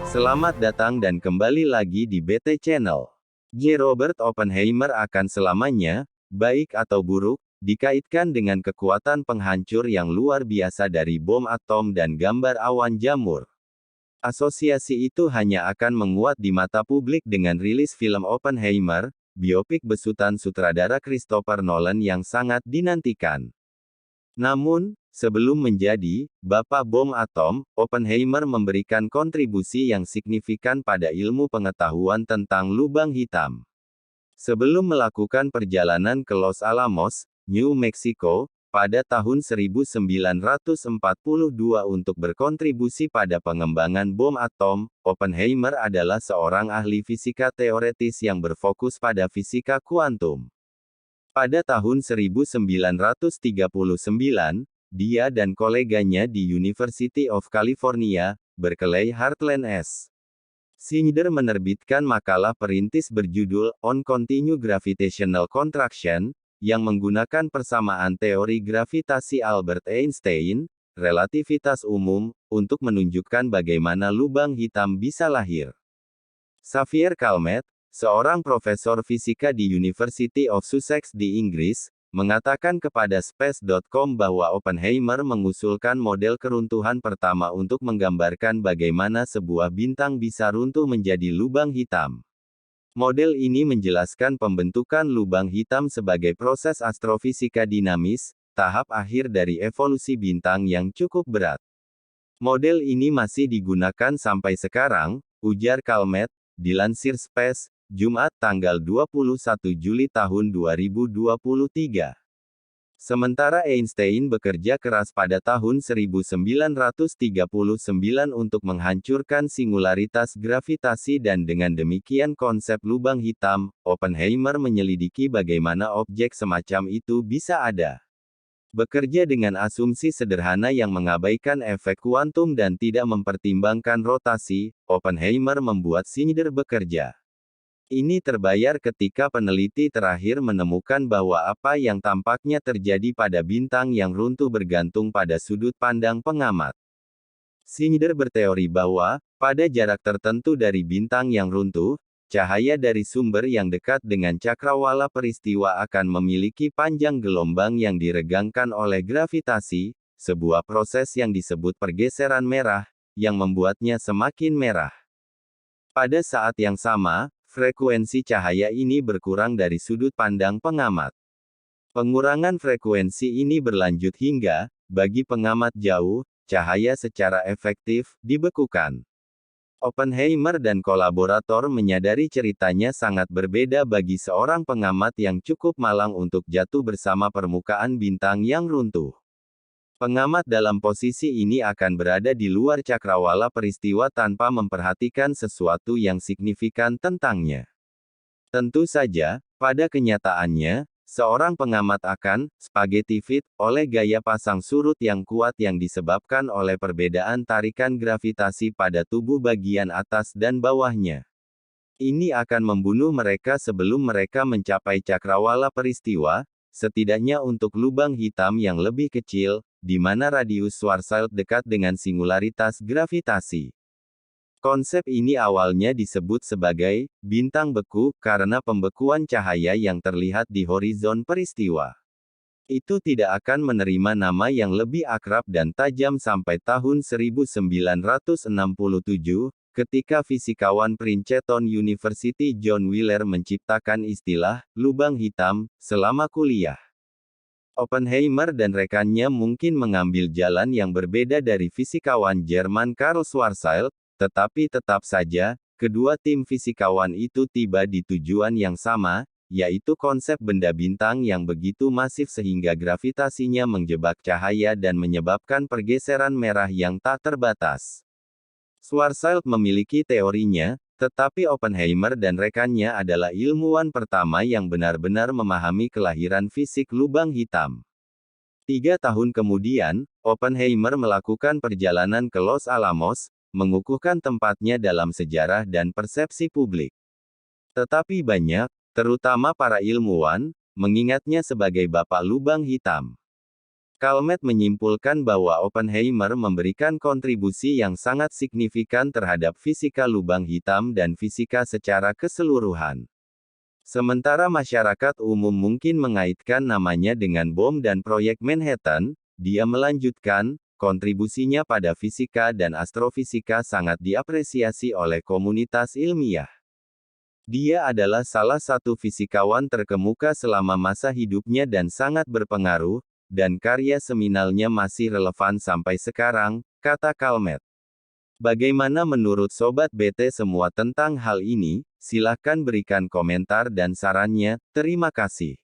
Selamat datang dan kembali lagi di BT Channel. J. Robert Oppenheimer akan selamanya, baik atau buruk, dikaitkan dengan kekuatan penghancur yang luar biasa dari bom atom dan gambar awan jamur. Asosiasi itu hanya akan menguat di mata publik dengan rilis film Oppenheimer, biopik besutan sutradara Christopher Nolan yang sangat dinantikan. Namun, sebelum menjadi Bapak Bom Atom, Oppenheimer memberikan kontribusi yang signifikan pada ilmu pengetahuan tentang lubang hitam. Sebelum melakukan perjalanan ke Los Alamos, New Mexico, pada tahun 1942 untuk berkontribusi pada pengembangan bom atom, Oppenheimer adalah seorang ahli fisika teoretis yang berfokus pada fisika kuantum. Pada tahun 1939, dia dan koleganya di University of California, Berkeley Heartland S. Schneider menerbitkan makalah perintis berjudul On Continued Gravitational Contraction, yang menggunakan persamaan teori gravitasi Albert Einstein, relativitas umum, untuk menunjukkan bagaimana lubang hitam bisa lahir. Xavier Calmet, seorang profesor fisika di University of Sussex di Inggris, mengatakan kepada Space.com bahwa Oppenheimer mengusulkan model keruntuhan pertama untuk menggambarkan bagaimana sebuah bintang bisa runtuh menjadi lubang hitam. Model ini menjelaskan pembentukan lubang hitam sebagai proses astrofisika dinamis, tahap akhir dari evolusi bintang yang cukup berat. Model ini masih digunakan sampai sekarang, ujar Calmet, dilansir Space, Jumat tanggal 21 Juli tahun 2023. Sementara Einstein bekerja keras pada tahun 1939 untuk menghancurkan singularitas gravitasi dan dengan demikian konsep lubang hitam, Oppenheimer menyelidiki bagaimana objek semacam itu bisa ada. Bekerja dengan asumsi sederhana yang mengabaikan efek kuantum dan tidak mempertimbangkan rotasi, Oppenheimer membuat Schneider bekerja. Ini terbayar ketika peneliti terakhir menemukan bahwa apa yang tampaknya terjadi pada bintang yang runtuh bergantung pada sudut pandang pengamat. Schneider berteori bahwa, pada jarak tertentu dari bintang yang runtuh, cahaya dari sumber yang dekat dengan cakrawala peristiwa akan memiliki panjang gelombang yang diregangkan oleh gravitasi, sebuah proses yang disebut pergeseran merah, yang membuatnya semakin merah. Pada saat yang sama, frekuensi cahaya ini berkurang dari sudut pandang pengamat. Pengurangan frekuensi ini berlanjut hingga, bagi pengamat jauh, cahaya secara efektif dibekukan. Oppenheimer dan kolaborator menyadari ceritanya sangat berbeda bagi seorang pengamat yang cukup malang untuk jatuh bersama permukaan bintang yang runtuh. Pengamat dalam posisi ini akan berada di luar cakrawala peristiwa tanpa memperhatikan sesuatu yang signifikan tentangnya. Tentu saja, pada kenyataannya, seorang pengamat akan spaghetti fit oleh gaya pasang surut yang kuat yang disebabkan oleh perbedaan tarikan gravitasi pada tubuh bagian atas dan bawahnya. Ini akan membunuh mereka sebelum mereka mencapai cakrawala peristiwa, setidaknya untuk lubang hitam yang lebih kecil, di mana radius Schwarzschild dekat dengan singularitas gravitasi. Konsep ini awalnya disebut sebagai bintang beku karena pembekuan cahaya yang terlihat di horizon peristiwa. Itu tidak akan menerima nama yang lebih akrab dan tajam sampai tahun 1967, ketika fisikawan Princeton University John Wheeler menciptakan istilah lubang hitam selama kuliah. Oppenheimer dan rekannya mungkin mengambil jalan yang berbeda dari fisikawan Jerman Karl Schwarzschild, tetapi tetap saja, kedua tim fisikawan itu tiba di tujuan yang sama, yaitu konsep benda bintang yang begitu masif sehingga gravitasinya menjebak cahaya dan menyebabkan pergeseran merah yang tak terbatas. Schwarzschild memiliki teorinya, tetapi Oppenheimer dan rekannya adalah ilmuwan pertama yang benar-benar memahami kelahiran fisik lubang hitam. 3 tahun kemudian, Oppenheimer melakukan perjalanan ke Los Alamos, mengukuhkan tempatnya dalam sejarah dan persepsi publik. Tetapi banyak, terutama para ilmuwan, mengingatnya sebagai Bapak Lubang Hitam. Calmette menyimpulkan bahwa Oppenheimer memberikan kontribusi yang sangat signifikan terhadap fisika lubang hitam dan fisika secara keseluruhan. Sementara masyarakat umum mungkin mengaitkan namanya dengan bom dan proyek Manhattan, dia melanjutkan, kontribusinya pada fisika dan astrofisika sangat diapresiasi oleh komunitas ilmiah. Dia adalah salah satu fisikawan terkemuka selama masa hidupnya dan sangat berpengaruh, dan karya seminalnya masih relevan sampai sekarang, kata Calmette. Bagaimana menurut Sobat BT semua tentang hal ini? Silahkan berikan komentar dan sarannya, terima kasih.